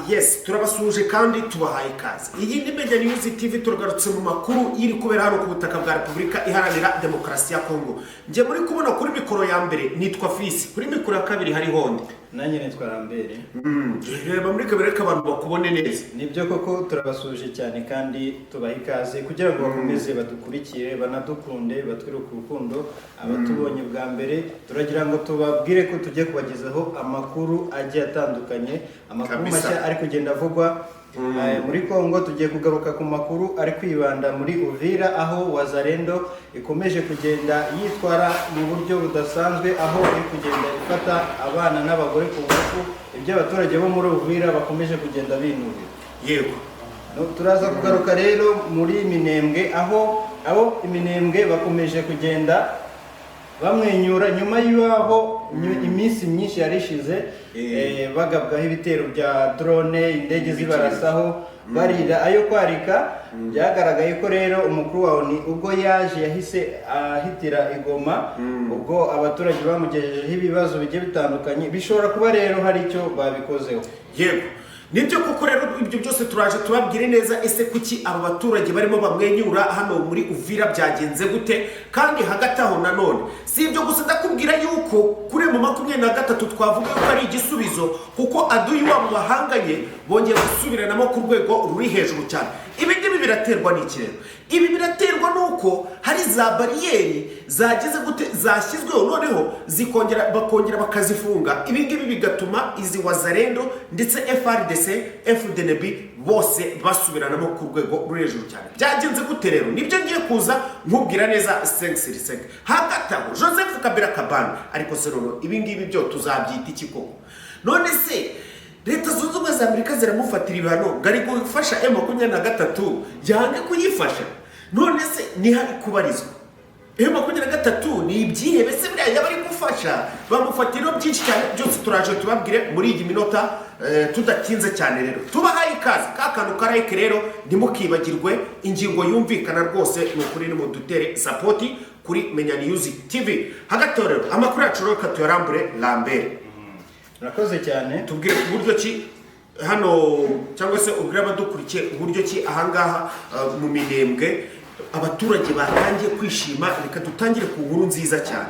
Yes, turabasuje kandi tubahaye ikaze. Iyi ni Media News TV, turagarutse mu makuru iri kubera hano ku butaka bwa Repubulika Iharanira Demokarasi ya Congo. Nje muri kubona kuri mikoro ya mbere nitwa Frdc, kuri mikoro ya kabiri hari Honde. Nanjye nitwa Rambere. Reba muri kabere abantu bakubone neza. Nibyo koko turabasuje cyane kandi tubaha ikaze kugira ngo bakomeze badukurikire, banadukunde, batwiruke urukundo. Abatubonye bwa mbere turagira ngo tubabwire ko tujye kubagezaho amakuru agiye atandukanye, amakuru mashya ari kugenda avugwa muri Congo. Tugiye kugaruka ku makuru ari kwibanda muri Uvira, aho Wazalendo ikomeje kugenda yitwara mu buryo budasanzwe, aho iri kugenda ifata abana n'abagore ku ngufu, ibyo abaturage bo muri Uvira bakomeje kugenda binubira. Yego, turaza kugaruka rero muri Minembwe, aho Minembwe bakomeje kugenda bamwenyura nyuma y'aho iminsi myinshi yarishize bagabwaho ibitero bya drone, indege zibarasaho barira ayo kwarika. Byagaragaye ko rero umukuru wawo ni ubwo yaje yahise ahitira igoma, ubwo abaturage bamugejejeho ibibazo bigiye bitandukanye, bishobora kuba rero hari icyo babikozeho. Yego, nibyo koko rero ibyo byose turaje tubabwire neza. Ese kuki aba baturage barimo bamwenyura hano muri Uvira, byagenze gute? Kandi hagati aho nanone si ibyo gusa, ndakubwira yuko kuri mu 23 twavuga ko ari igisubizo, kuko aduyi wabo bahanganye bongeye gusubiranamo ku rwego ruri hejuru cyane. Ibi ngibi biraterwa n'iki rero? Ibi biraterwa nuko hari za bariyeri zageze gute zashyizweho, noneho bakongera bakazifunga. Ibi ngibi bigatuma izi Wazalendo ndetse Frdc FDNB bose basubiranamo ku rwego ruri hejuru cyane. Byagenze gute rero? Nibyo ngiye kuza nkubwira neza 5 hagati aho Joseph Kabila Kabana. Ariko se rero ibi ngibi byo tuzabyita iki koko? None se Leta Zunze Ubumwe za Amerika ziramufatira ibihano ngari gufasha M23 yange kuyifasha? None se ni hari kubarizwa M23 ni ibyihebe se bya yabari gufasha? Bamufatira byinshi cyane, byose turaje tubabwire muri iyi minota tudatinze cyane. Rero tubahaye ikaze, kakantu karayike rero ntimukibagirwe, ingingo yumvikana rwose ni ukuri ni mudutere support kuri Media News TV. Hagati rero amakuru yacu rero katuyarambure Lambert. Murakoze cyane. Tubwire uburyo ki hano, cyangwa se ubwira abadukurikiye uburyo ki ahangaha mu Minembwe abaturage batangiye kwishima. Reka dutangire ku nkuru nziza cyane.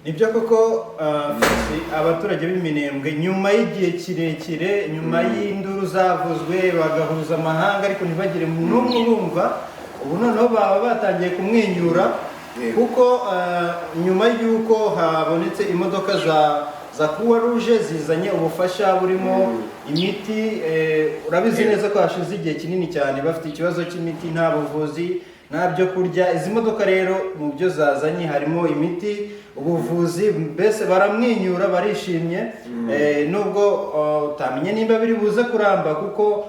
Nibyo koko abaturage b'Iminembwe nyuma y'igihe kirekire, nyuma y'induru zavuzwe bagahuza amahanga ariko ntibagire n'umwe bumva, ubu noneho baba batangiye kumwenyura, kuko nyuma y'uko habonetse imodoka za Croix Rouge zizanye ubufasha burimo imiti. Urabizi neza ko hashize igihe kinini cyane bafite ikibazo cy'imiti, nta buvuzi, nta byo kurya. Izi modoka rero mu byo zazanye harimo imiti, ubuvuzi, mbese baramwenyura, barishimye. Nubwo utamenye nimba biri buze kuramba, kuko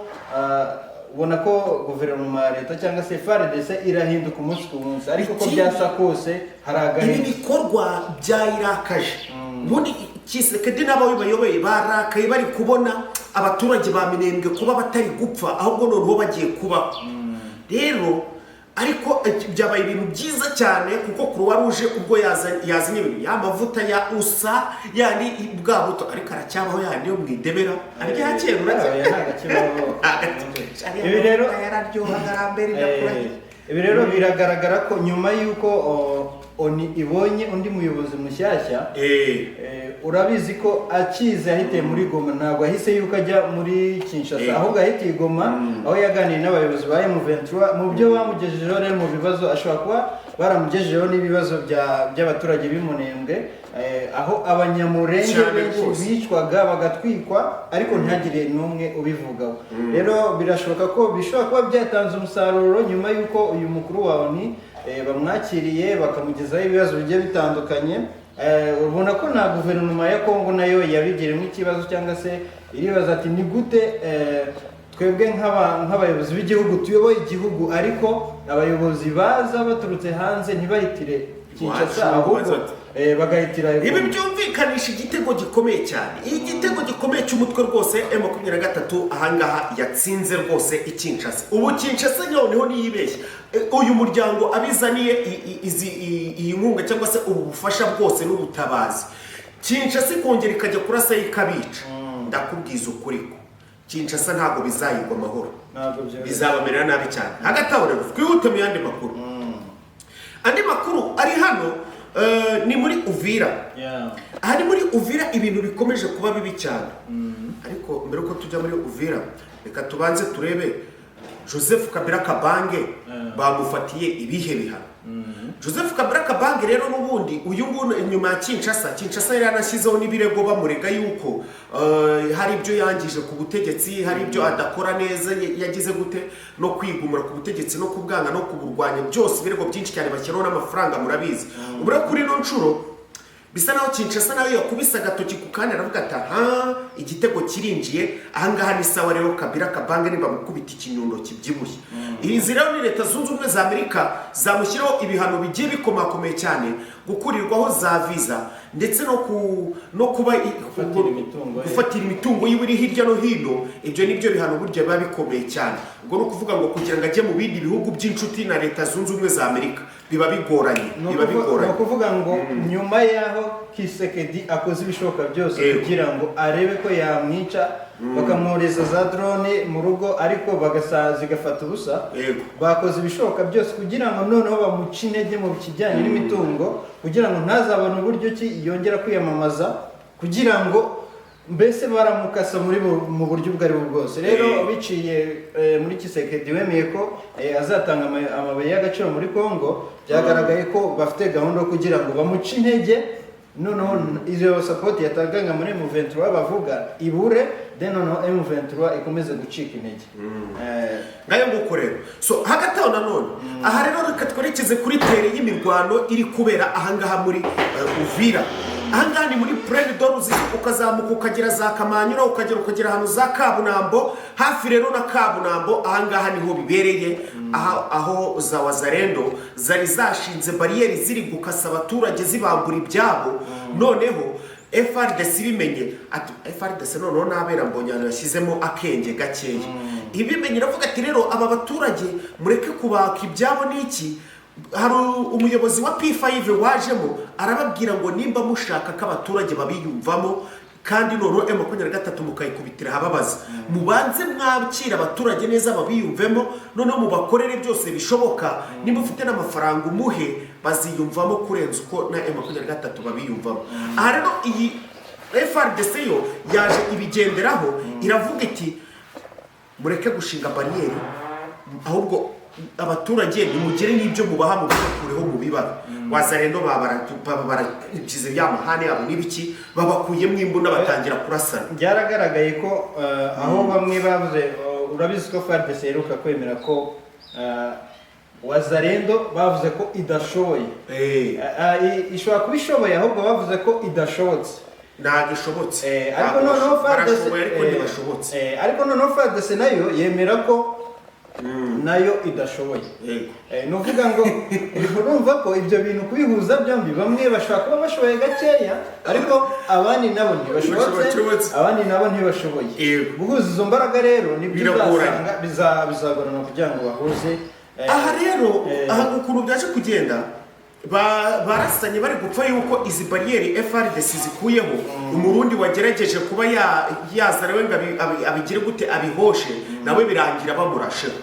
ubona ko guverinoma ya leta cyangwa se Frdc irahinduka umunsi ku munsi, ariko ko byasa kose hari agahinda. Ibi bikorwa byayirakaje. Muri Kisekedi n'abo bayoboye barakaye bari kubona abaturage ba Minembwe kuba batari gupfa, ahubwo noneho bagiye kuba. Rero ariko byabaye ibintu byiza cyane, kuko Croix Rouge ubwo yazanye ibintu y'amavuta ya usa yani bwa buto, ariko aracyabaho yani yo mwidebera ariko hakera ibi rero yararyohaga Rambere ndakurahiye. Ibi rero biragaragara ko nyuma y'uko oni ibonye undi muyobozi mushyashya, urabizi ko akize ahiteye muri Goma, ntabwo ahise yuko ajya muri Kinshasa, ahubwo ahiteye Goma, aho yaganiriye n'abayobozi ba M23 mu byo bamugejejeho rero mu bibazo. Ashobora kuba baramugejejeho n'ibibazo by'abaturage b'Iminembwe, aho abanyamurenge benshi bicwaga bagatwikwa ariko ntihagire n'umwe ubivugaho. Rero birashoboka ko bishobora kuba byatanze umusaruro nyuma y'uko uyu mukuru wawo ni bamwakiriye bakamugezaho ibibazo bigiye bitandukanye. Ubona ko na guverinoma ya Congo nayo yabigiremo ikibazo, cyangwa se iribaza ati ni gute twebwe nk'abayobozi b'igihugu tuyoboye igihugu, ariko abayobozi baza baturutse hanze ntibahitire Kinshasa, ahubwo bagahitira. Ibi byumvikanisha igitego gikomeye cyane, igitego gikomeye cy'umutwe rwose. M23 ahangaha yatsinze rwose ikinshasa. Ubu Kinshasa noneho niyibeshye uyu muryango abizaniye iyi nkunga cyangwa se ubu bufasha bwose n'ubutabazi, Kinshasa ikongera ikajya kurasa ikabica. Ndakubwiza ukuri ko Kinshasa ntabwo bizayigwa amahoro, bizabamerera nabi cyane. Hagati aho rero twihute mu yandi makuru. Andi makuru ari hano ni muri Uvira. Aha ni muri Uvira ibintu bikomeje kuba bibi cyane. Ariko mbere uko tujya muri Uvira reka tubanze turebe Joseph Kabila Kabange bamufatiye ibihe bihano. Joseph Kabila Kabange rero n'ubundi uyu nguyu inyuma ya Kinshasa yari yanashyizeho n'ibirego bamurega yuko hari ibyo yangije ku butegetsi, hari ibyo adakora neza, yagize gute no kwigumura ku butegetsi no kubwanga no kuburwanya, byose ibirego byinshi cyane bashyiraho n'amafaranga murabizi. Ubura kuri no nshuro bisa naho Kinshasa nayo yakubise agatoki ku kandi aravuga ati igitego kirinjiye ahangaha ni sawa rero Kabila Kabange niba mukubita ikinyundo kibyibushye. Izi rero ni Leta Zunze Ubumwe za Amerika zamushyiraho ibihano bigiye bikomakomeye cyane, gukurirwaho za visa ndetse no kuba gufatira imitungo y'ibiri hirya no hino. Ibyo nibyo bihano burya biba bikomeye cyane. Ubwo no kuvuga ngo kugira ngo ajye mu bindi bihugu by'inshuti na Leta Zunze Ubumwe za Amerika biba bigoranye. No kuvuga ngo nyuma yaho Kisekedi akoze ibishoboka byose kugira ngo arebe ko yamwica, bakamwohereza za drone mu rugo ariko zigafata ubusa, bakoze ibishoboka byose kugira ngo noneho bamuce intege mu kijyanye n'imitungo, kugira ngo ntazabone uburyo ki yongera kwiyamamaza, kugira ngo mbese baramukasa mu buryo ubwo ari bwo bwose. Rero biciye muri Kisekedi wemeye ko azatanga amabuye y'agaciro muri Congo, byagaragaye ko bafite gahunda yo kugira ngo bamuce intege, noneho izo support yatagaga muri M23 bavuga ibure, noneho M23 ikomeze gucika intege. Ngayo nguko rero. So hagati aho nanone aha rero reka twerekeze kuri tere y'imirwano iri kubera ahangaha muri Uvira. Ahangaha ni muri Plaine d'Oruzi, ukazamuka ukagera za Kamanyura, ukagera hano za Kabunambo, hafi rero na Kabunambo ahangaha niho bibereye, aho za Wazalendo zari zashinze bariyeri ziri gukasa abaturage zibambura ibyabo. Noneho Frdc bimenye ati Frdc noneho nabera mbonyano yashyizemo akenge gakeya. Ibimenye iravuga ati rero aba baturage mureke kubaka ibyabo n'iki. Hari umuyobozi wa P5 wajemo arababwira ngo nimba mushaka ko abaturage babiyumvamo kandi noneho M23 mukayikubitira hababaza, mubanze mwabikira abaturage neza babiyumvemo, noneho mubakorere byose bishoboka, nimba ufite n'amafaranga umuhe baziyumvamo kurenza uko na M23 babiyumvamo. Aha rero iyi Frdc yo yaje ibigenderaho iravuga iti mureke gushinga bariyeri, ahubwo abaturage nimugire n'ibyo mubaha mu bikureho mu bibara. Wazalendo baragize byamahane abo nibiki babakuyemo imbunda batangira kurasana. Byaragaragaye ko aho bamwe bavuze, urabizi ko Frdc iheruka kwemera ko Wazalendo bavuze ko idashoboye, ishobora kuba ishoboye ahubwo bavuze ko idashobotse. Ntabwo ishobotse, ariko noneho Frdc nayo yemera ko nayo idashoboye. Nuvuga ngo urumva ko ibyo bintu kubihuza byombi, bamwe bashaka kuba bashoboye gakeya ariko abandi nabo ntibashobotse, abandi nabo ntibashoboye. Guhuza izo mbaraga rero nibyo bizagorana kugira ngo bahuze. Aha rero aha ukuntu byaje kugenda barasanye bari gupfa yuko izi bariyeri Frdc zikuyeho. Umurundi wagerageje kuba yazarawe ngo abigire gute abihoshe, nawe birangira bamurasheho.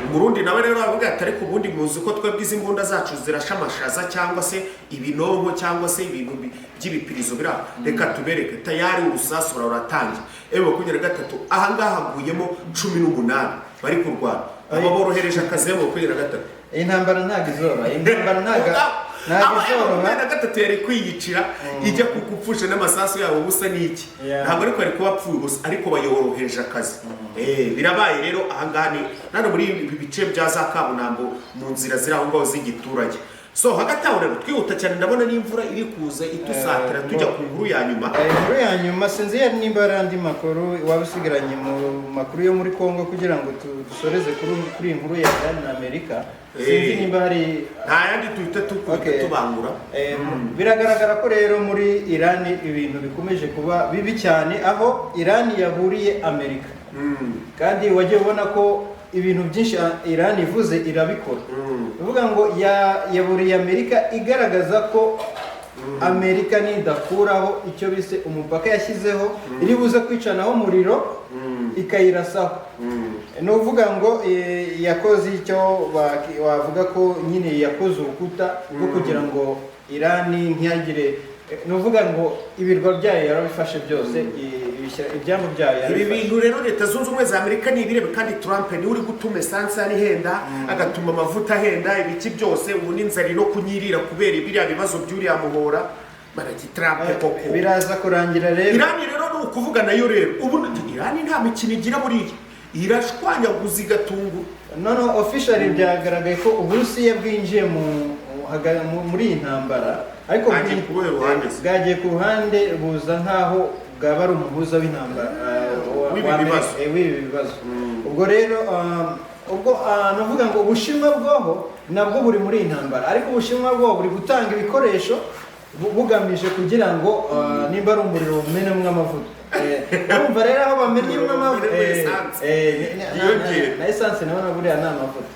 Umurundi nawe rero avuga ati ariko ubundi muzi ko twebwe izi mbunda zacu zirashamashaza cyangwa se ibinonko cyangwa se ibintu by'ibipirizo bira, reka tubereke tayari urusasu ruratangiye. M23 ahangaha haguyemo 18 bari kurwana, abo borohereje akazi M23. Intambara ntago izoroha, intambara ntago gatatu yari kwiyicira ijya kugupfusha n'amasasu yabo busa n'iki. Ntabwo ariko ari kubapfuye gusa, ariko bayoroheje akazi. Birabaye rero ahangaha ni nano muri ibi bice bya za Kabunambo mu nzira ziri aho ngaho z'igiturage. So hagati aho rero twihuta cyane, ndabona n'imvura iri kuza itusatira tujya ku nkuru ya nyuma. Inkuru ya nyuma sinzi yari nimba ari andi makuru wabisigaranye mu makuru yo muri Congo kugira ngo dusoreze kuri inkuru ya Amerika. Sinzi nimba hari nta yandi tuhita tubangura. Biragaragara ko rero muri Iran ibintu bikomeje kuba bibi cyane, aho Iran yaburiye Amerika. Kandi wagiye ubona ko ibintu byinshi Iran ivuze irabikora. Uvuga ngo yaburiye Amerika, igaragaza ko Amerika nidakuraho icyo bise umupaka yashyizeho iri buze kwicanaho umuriro ikayirasaho. Ni uvuga ngo yakoze icyo wavuga ko nyine yakoze urukuta rwo kugira ngo Irani ntiyagire, ni uvuga ngo ibirwa byayo yarabifashe byose, ibyambu byayo ibi bintu rero leta zunze ubumwe za Amerika ni ibirebe, kandi Trump ni uri gutuma esanse ari henda, agatuma amavuta ahenda, ibiki byose, ubu n'inzara no kunyirira kubera ibiriya bibazo by'uriya muhora baragitrape koko. Biraza kurangira rero Irani rero ni ukuvuga nayo rero ubu Irani nta mikino igira buriya, irashwanyaguza igatungu. None officially byagaragaye ko Uburusiya bwinjiye muri iyi ntambara, ariko bwagiye ku ruhande buza nkaho bwaba ari umuhuza w'intambara w'ibi bibazo. Ubwo rero navuga ngo Ubushinwa bwaho nabwo buri muri iyi ntambara, ariko Ubushinwa bwaho buri gutanga ibikoresho bugamije kugira ngo nimba ari umuriro bumenemo amavuta. Urumva rero aho bamenyemo amavuta na esanse nabona buriya ni amavuta.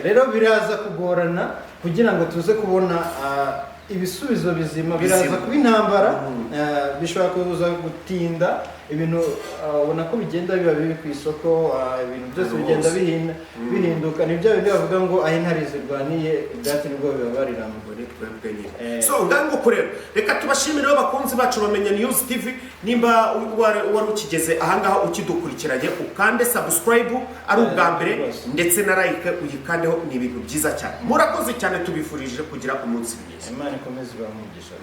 Rero biraza kugorana kugira ngo tuze kubona ibisubizo bizima. Biraza kuba intambara, bishobora kuza gutinda ibintu, ubona ko bigenda biba bibi ku isoko, ibintu byose bigenda bihinduka. Ni bya bindi bavuga ngo aho intare zirwaniye ibyatsi nibwo bibabarira mu gore twebwe nyine. So ngango kureba, reka tubashimire abakunzi bacu bamenya News TV. Nimba wari ukigeze ahangaha ukidukurikiranye, ukande subscribe ari ubwa mbere, ndetse na like uyikandeho. Ni ibintu byiza cyane. Murakoze cyane, tubifurije kugira umunsi mwiza. Imana ikomeze ibahe umugisha.